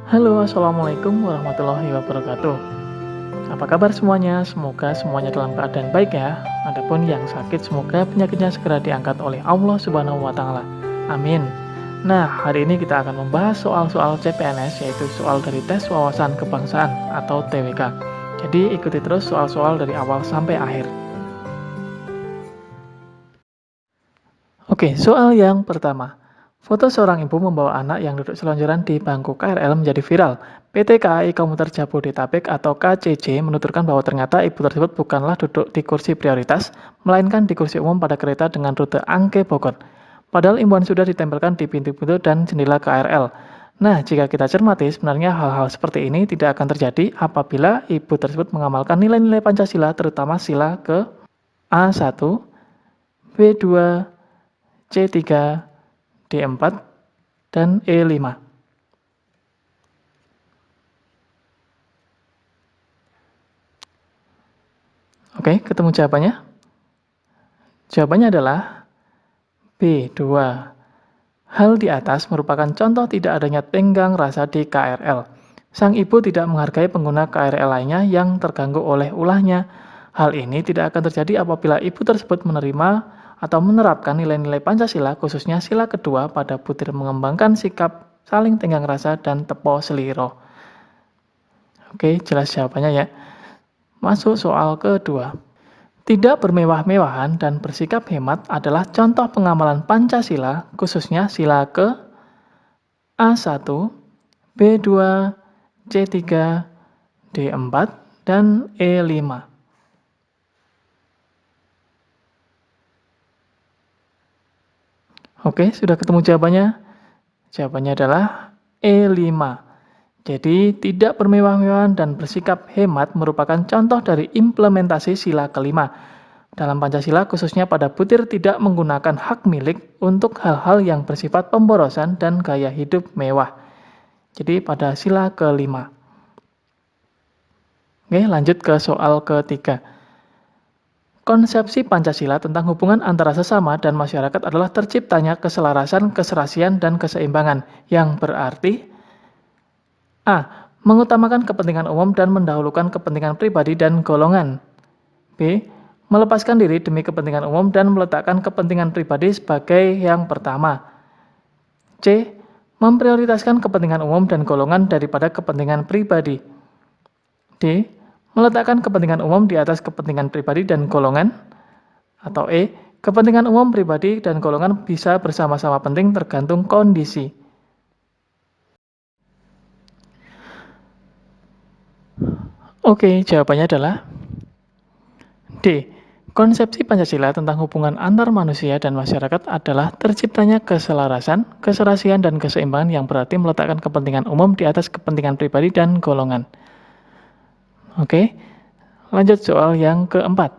Halo, Assalamualaikum warahmatullahi wabarakatuh. Apa kabar semuanya? Semoga semuanya dalam keadaan baik ya. Adapun yang sakit, semoga penyakitnya segera diangkat oleh Allah Subhanahu wa Ta'ala. Amin. Nah, hari ini kita akan membahas soal-soal CPNS, yaitu soal dari tes wawasan kebangsaan atau TWK. Jadi, ikuti terus soal-soal dari awal sampai akhir. Oke, soal yang pertama. Foto seorang ibu membawa anak yang duduk selonjoran di bangku KRL menjadi viral. PT KAI Komuter Jabodetabek atau KCJ menuturkan bahwa ternyata ibu tersebut bukanlah duduk di kursi prioritas, melainkan di kursi umum pada kereta dengan rute Angke Bogor. Padahal imbuhan sudah ditempelkan di pintu-pintu dan jendela KRL. Nah, jika kita cermati, sebenarnya hal-hal seperti ini tidak akan terjadi apabila ibu tersebut mengamalkan nilai-nilai Pancasila, terutama sila ke A1, B2, C3, D4, dan E5. Oke, ketemu jawabannya? Jawabannya adalah B2. Hal di atas merupakan contoh tidak adanya tenggang rasa di KRL. Sang ibu tidak menghargai pengguna KRL lainnya yang terganggu oleh ulahnya. Hal ini tidak akan terjadi apabila ibu tersebut menerima atau menerapkan nilai-nilai Pancasila, khususnya sila kedua pada butir mengembangkan sikap saling tenggang rasa dan tepo seliro. Oke, jelas jawabannya ya. Masuk soal kedua. Tidak bermewah-mewahan dan bersikap hemat adalah contoh pengamalan Pancasila, khususnya sila ke A1, B2, C3, D4, dan E5. Oke, sudah ketemu jawabannya? Jawabannya adalah E5. Jadi, tidak bermewah-mewahan dan bersikap hemat merupakan contoh dari implementasi sila kelima. Dalam Pancasila, khususnya pada butir tidak menggunakan hak milik untuk hal-hal yang bersifat pemborosan dan gaya hidup mewah. Jadi, pada sila kelima. Oke, lanjut ke soal ketiga. Konsepsi Pancasila tentang hubungan antara sesama dan masyarakat adalah terciptanya keselarasan, keserasian, dan keseimbangan, yang berarti A. Mengutamakan kepentingan umum dan mendahulukan kepentingan pribadi dan golongan. B. Melepaskan diri demi kepentingan umum dan meletakkan kepentingan pribadi sebagai yang pertama. C. Memprioritaskan kepentingan umum dan golongan daripada kepentingan pribadi. D. Meletakkan kepentingan umum di atas kepentingan pribadi dan golongan. Atau E. Kepentingan umum pribadi dan golongan bisa bersama-sama penting tergantung kondisi. Oke, jawabannya adalah D. Konsepsi Pancasila tentang hubungan antar manusia dan masyarakat adalah terciptanya keselarasan, keserasian, dan keseimbangan yang berarti meletakkan kepentingan umum di atas kepentingan pribadi dan golongan. Oke, lanjut soal yang keempat.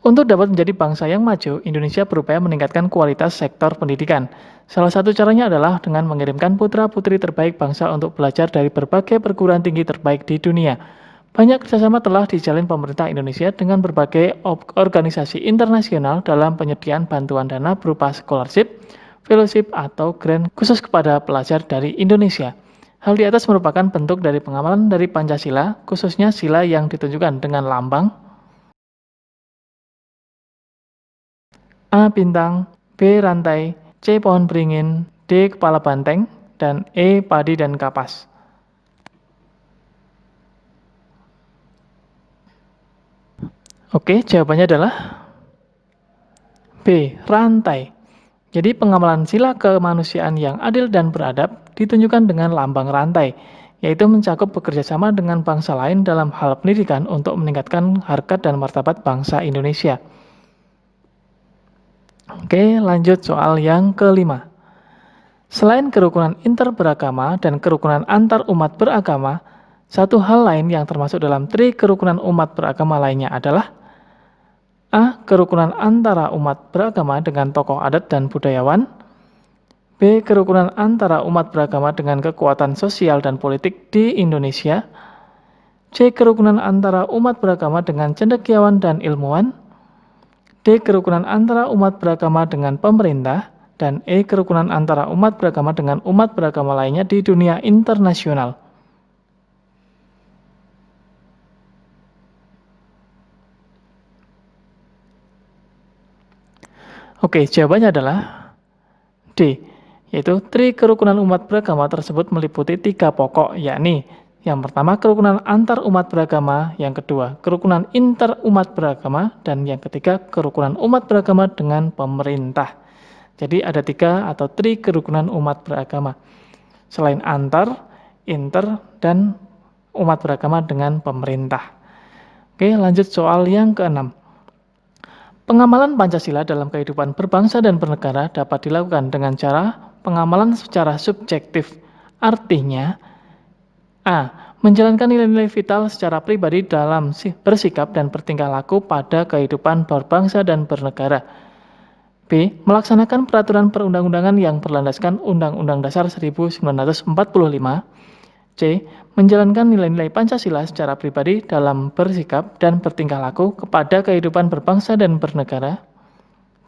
Untuk dapat menjadi bangsa yang maju, Indonesia berupaya meningkatkan kualitas sektor pendidikan. Salah satu caranya adalah dengan mengirimkan putra-putri terbaik bangsa untuk belajar dari berbagai perguruan tinggi terbaik di dunia. Banyak kerjasama telah dijalin pemerintah Indonesia dengan berbagai organisasi internasional dalam penyediaan bantuan dana berupa scholarship, fellowship, atau grant khusus kepada pelajar dari Indonesia. Hal di atas merupakan bentuk dari pengamalan dari Pancasila, khususnya sila yang ditunjukkan dengan lambang A. Bintang, B. Rantai, C. Pohon beringin, D. Kepala banteng, dan E. Padi dan kapas. Oke, jawabannya adalah B. Rantai. Jadi pengamalan sila kemanusiaan yang adil dan beradab ditunjukkan dengan lambang rantai, yaitu mencakup bekerjasama dengan bangsa lain dalam hal pendidikan untuk meningkatkan harkat dan martabat bangsa Indonesia. Oke, lanjut soal yang kelima. Selain kerukunan interberagama dan kerukunan antar umat beragama, satu hal lain yang termasuk dalam tri kerukunan umat beragama lainnya adalah A. Kerukunan antara umat beragama dengan tokoh adat dan budayawan. B. Kerukunan antara umat beragama dengan kekuatan sosial dan politik di Indonesia. C. Kerukunan antara umat beragama dengan cendekiawan dan ilmuwan. D. Kerukunan antara umat beragama dengan pemerintah. dan E. Kerukunan antara umat beragama dengan umat beragama lainnya di dunia internasional. Oke, jawabannya adalah D, yaitu kerukunan umat beragama tersebut meliputi 3 pokok, yakni yang pertama kerukunan antar umat beragama, yang kedua kerukunan inter umat beragama, dan yang ketiga kerukunan umat beragama dengan pemerintah. Jadi ada 3 atau kerukunan umat beragama, selain antar, inter, dan umat beragama dengan pemerintah. Oke, lanjut soal yang ke-6. Pengamalan Pancasila dalam kehidupan berbangsa dan bernegara dapat dilakukan dengan cara pengamalan secara subjektif. Artinya, A. Menjalankan nilai-nilai vital secara pribadi dalam bersikap dan bertingkah laku pada kehidupan berbangsa dan bernegara. B. Melaksanakan peraturan perundang-undangan yang berlandaskan Undang-Undang Dasar 1945. C. Menjalankan nilai-nilai Pancasila secara pribadi dalam bersikap dan bertingkah laku kepada kehidupan berbangsa dan bernegara.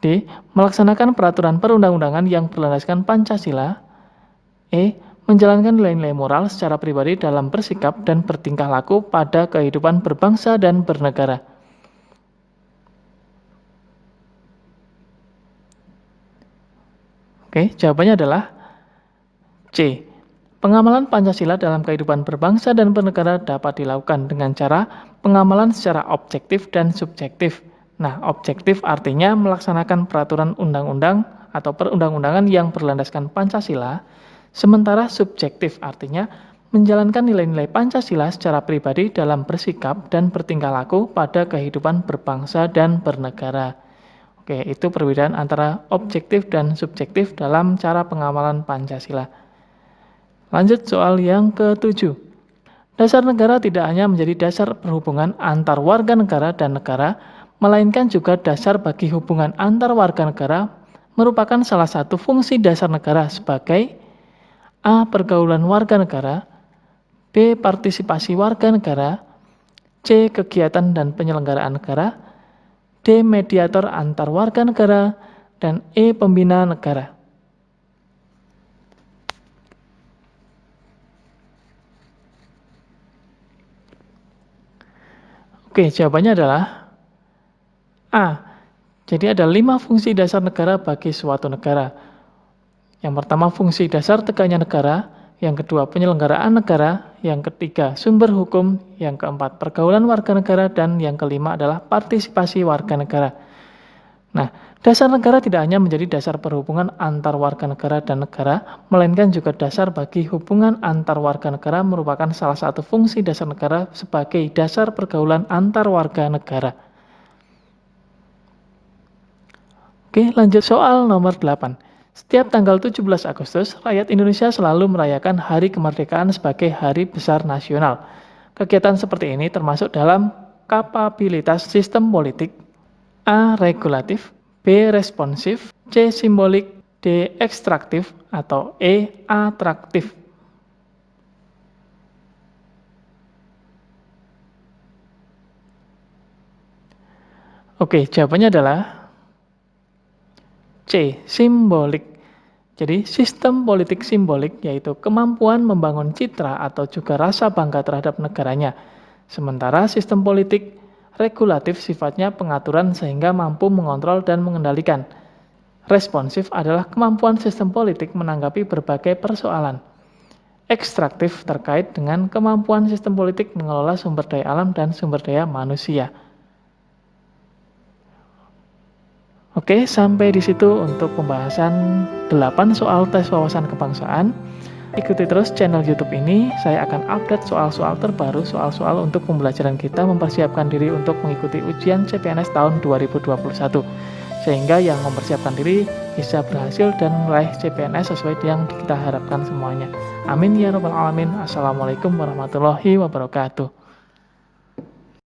D. Melaksanakan peraturan perundang-undangan yang berlandaskan Pancasila. E. Menjalankan nilai-nilai moral secara pribadi dalam bersikap dan bertingkah laku pada kehidupan berbangsa dan bernegara. Oke, jawabannya adalah C. Pengamalan Pancasila dalam kehidupan berbangsa dan bernegara dapat dilakukan dengan cara pengamalan secara objektif dan subjektif. Nah, objektif artinya melaksanakan peraturan undang-undang atau perundang-undangan yang berlandaskan Pancasila, sementara subjektif artinya menjalankan nilai-nilai Pancasila secara pribadi dalam bersikap dan bertingkah laku pada kehidupan berbangsa dan bernegara. Oke, itu perbedaan antara objektif dan subjektif dalam cara pengamalan Pancasila. Lanjut soal yang ke-7. Dasar negara tidak hanya menjadi dasar perhubungan antar warga negara dan negara, melainkan juga dasar bagi hubungan antar warga negara, merupakan salah satu fungsi dasar negara sebagai A. Pergaulan warga negara, B. Partisipasi warga negara, C. Kegiatan dan penyelenggaraan negara, D. Mediator antar warga negara, dan E. Pembina negara. Oke, jawabannya adalah A. Jadi ada 5 fungsi dasar negara bagi suatu negara. Yang pertama fungsi dasar tegaknya negara, yang kedua penyelenggaraan negara, yang ketiga sumber hukum, yang keempat pergaulan warga negara, dan yang kelima adalah partisipasi warga negara. Nah, dasar negara tidak hanya menjadi dasar perhubungan antar warga negara dan negara, melainkan juga dasar bagi hubungan antar warga negara, merupakan salah satu fungsi dasar negara sebagai dasar pergaulan antar warga negara. Oke, lanjut soal nomor 8. Setiap tanggal 17 Agustus, rakyat Indonesia selalu merayakan Hari Kemerdekaan sebagai hari besar nasional. Kegiatan seperti ini termasuk dalam kapabilitas sistem politik. A. Regulatif, B. Responsif, C. Simbolik, D. Ekstraktif, atau E. Atraktif. Oke, jawabannya adalah C. Simbolik. Jadi sistem politik simbolik yaitu kemampuan membangun citra atau juga rasa bangga terhadap negaranya. Sementara sistem politik regulatif sifatnya pengaturan sehingga mampu mengontrol dan mengendalikan. Responsif adalah kemampuan sistem politik menanggapi berbagai persoalan. Ekstraktif terkait dengan kemampuan sistem politik mengelola sumber daya alam dan sumber daya manusia. Oke, sampai di situ untuk pembahasan 8 soal tes wawasan kebangsaan. Ikuti terus channel YouTube ini, saya akan update soal-soal terbaru, soal-soal untuk pembelajaran kita mempersiapkan diri untuk mengikuti ujian CPNS tahun 2021. Sehingga yang mempersiapkan diri bisa berhasil dan meraih CPNS sesuai yang kita harapkan semuanya. Amin ya rabbal alamin. Assalamualaikum warahmatullahi wabarakatuh.